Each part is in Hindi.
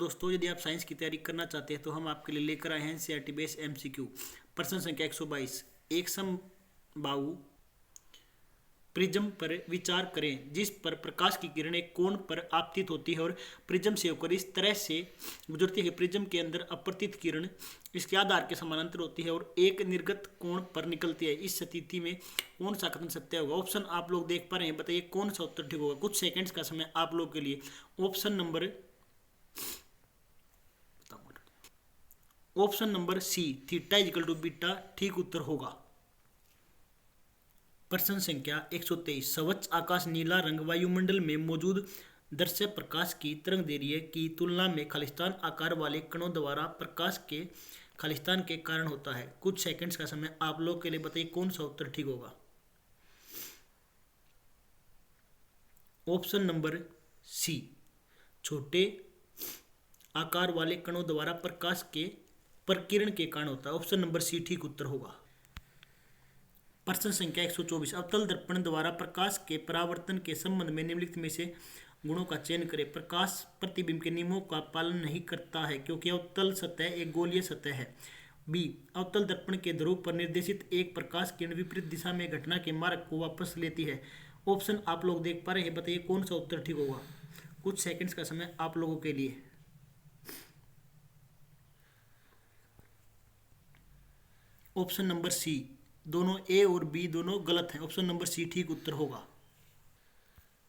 दोस्तों, यदि आप साइंस की तैयारी करना चाहते हैं तो हम आपके लिए लेकर आए हैं एनसीईआरटी बेस्ड एमसीक्यू। प्रश्न संख्या 122। एक समबाहु प्रिज्म पर विचार करें जिस पर प्रकाश की किरण एक कोण पर आपतित होती है और प्रिज्म से होकर इस तरह से गुजरती है कि प्रिज्म के अंदर अपवर्तित किरण इसके आधार के समानांतर होती है और एक निर्गत कोण पर निकलती है। इस स्थिति में कौन सा कथन सत्य होगा? ऑप्शन आप लोग देख पा रहे हैं, बताइए कौन सा उत्तर ठीक होगा। कुछ सेकंड्स का समय आप लोग के लिए। Option number C, theta equal to beta ठीक उत्तर होगा। प्रश्न संख्या 123। स्वच्छ आकाश नीला रंग वायुमंडल में मौजूद दृश्य प्रकाश की तरंगदैर्घ्य की तुलना में खालिस्तान आकार वाले कणों द्वारा प्रकाश के खालिस्तान के कारण होता है। कुछ सेकंड्स का समय आप लोग के लिए, बताइए कौन सा उत्तर ठीक होगा। ऑप्शन नंबर सी, छोटे आकार वाले कणों द्वारा प्रकाश के प्रकीर्ण के कारण होता है। ऑप्शन नंबर सी ठीक उत्तर होगा। प्रश्न संख्या 124। अवतल दर्पण द्वारा प्रकाश के परावर्तन के संबंध में निम्नलिखित में से गुणों का चयन करें। प्रकाश प्रतिबिंब के नियमों का पालन नहीं करता है क्योंकि अवतल सतह एक गोलीय सतह है। बी, अवतल दर्पण के ध्रुव पर निर्देशित एक प्रकाश किरण विपरीत दिशा में घटना के मार्ग को वापस लेती है। ऑप्शन आप लोग देख पा रहे हैं, बताइए कौन सा उत्तर ठीक होगा। कुछ सेकंड्स का समय आप लोगों के लिए। ऑप्शन नंबर सी, दोनों ए और बी दोनों गलत हैं। ऑप्शन नंबर सी ठीक उत्तर होगा।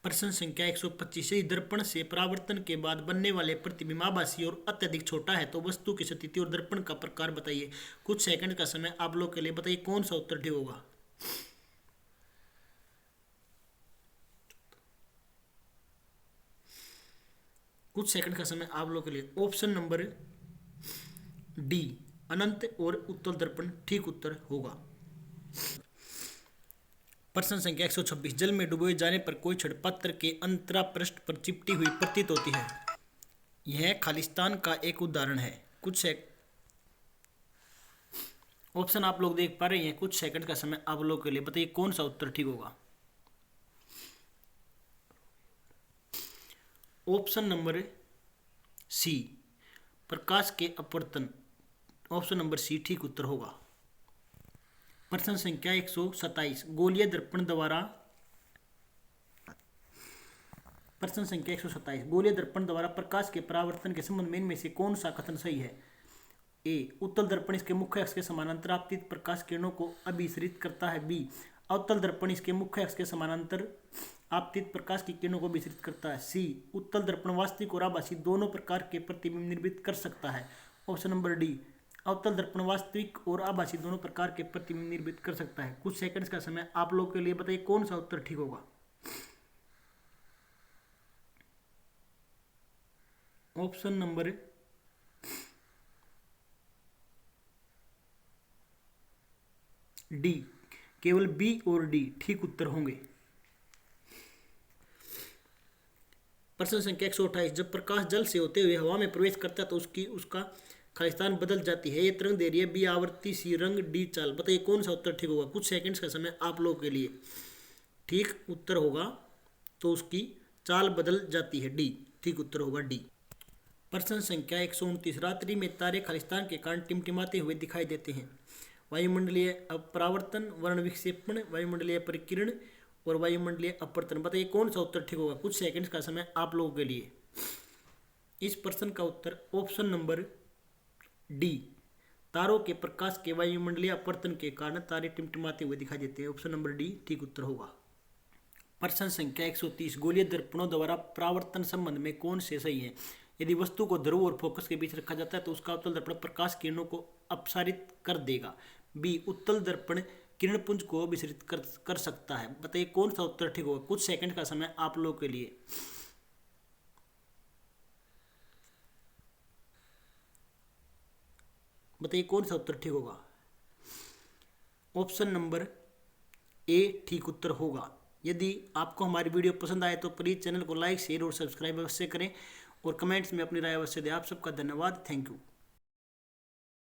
प्रश्न संख्या 125। दर्पण से परावर्तन के बाद बनने वाले प्रतिबिंब आभासी और अत्यधिक छोटा है तो वस्तु की स्थिति और दर्पण का प्रकार बताइए। कुछ सेकंड का समय आप लोग के लिए, बताइए कौन सा उत्तर ठीक होगा। कुछ सेकंड का समय आप लोग के लिए। ऑप्शन नंबर डी, अनंत और उत्तल दर्पण ठीक उत्तर होगा। प्रश्न संख्या 126। जल में डुबोए जाने पर कोई छड़ पत्र के अंतरापृष्ठ पर चिपटी हुई प्रतीत होती है। यह खालिस्तान का एक उदाहरण है। ऑप्शन आप लोग देख पा रहे हैं। कुछ सेकंड का समय आप लोग के लिए, बताइए कौन सा उत्तर ठीक होगा। ऑप्शन नंबर सी, प्रकाश के अपवर्तन। ऑप्शन नंबर सी ठीक उत्तर होगा। प्रश्न संख्या 127। गोलीय दर्पण द्वारा प्रकाश के परावर्तन के संबंध में इनमें से कौन सा कथन सही है। ए, उत्तल दर्पण इसके मुख्य अक्ष के समानांतर आपतित प्रकाश किरणों को अभिसरित करता है। बी, अवतल दर्पण इसके मुख्य अक्ष के समानांतर आपतित प्रकाश की किरणों को विसरित करता है। सी, उत्तल दर्पण वास्तविक और आभासी दोनों प्रकार के प्रतिबिंब निर्मित कर सकता है। ऑप्शन नंबर डी, अवतल दर्पण वास्तविक और आभासी दोनों प्रकार के प्रतिबिंब निर्मित कर सकता है। कुछ सेकंड्स का समय आप लोग के लिए, बताइए कौन सा उत्तर ठीक होगा। ऑप्शन नंबर डी, केवल बी और डी ठीक उत्तर होंगे। प्रश्न संख्या 128। जब प्रकाश जल से होते हुए हवा में प्रवेश करता है तो उसका खालिस्तान बदल जाती है। ये तरंगदैर्घ्य, बी आवृत्ति, सी रंग, डी चाल, बताइए कौन सा उत्तर ठीक होगा। कुछ सेकंड्स का समय आप लोगों के लिए। ठीक उत्तर होगा तो उसकी चाल बदल जाती है। डी ठीक उत्तर होगा, डी। प्रश्न संख्या 129। रात्रि में तारे खालिस्तान के कारण टिमटिमाते हुए दिखाई देते हैं। वायुमंडलीय अपरावर्तन, वर्ण विक्षेपण, वायुमंडलीय परिकिरण और वायुमंडलीय अपवर्तन, बताइए कौन सा उत्तर ठीक होगा। कुछ सेकंड्स का समय आप लोगों के लिए। इस प्रश्न का उत्तर ऑप्शन नंबर डी, तारों के प्रकाश के वायुमंडलीय अपवर्तन के कारण तारे टिमटिमाते हुए दिखाई देते हैं। ऑप्शन नंबर डी ठीक उत्तर होगा। प्रश्न संख्या 130। गोलीय दर्पणों द्वारा परावर्तन संबंध में कौन से सही है। यदि वस्तु को ध्रुव और फोकस के बीच रखा जाता है तो उसका अवतल दर्पण प्रकाश किरणों को अपसारित कर देगा। बी, उत्तल दर्पण किरणपुंज को विसरित कर सकता है। बताइए कौन सा उत्तर ठीक होगा। कुछ सेकंड का समय आप लोगों के लिए। बताइए कौन सा उत्तर ठीक होगा। ऑप्शन नंबर ए ठीक उत्तर होगा। यदि आपको हमारी वीडियो पसंद आए तो प्लीज़ चैनल को लाइक, शेयर और सब्सक्राइब अवश्य करें और कमेंट्स में अपनी राय अवश्य दें। आप सबका धन्यवाद। Thank you.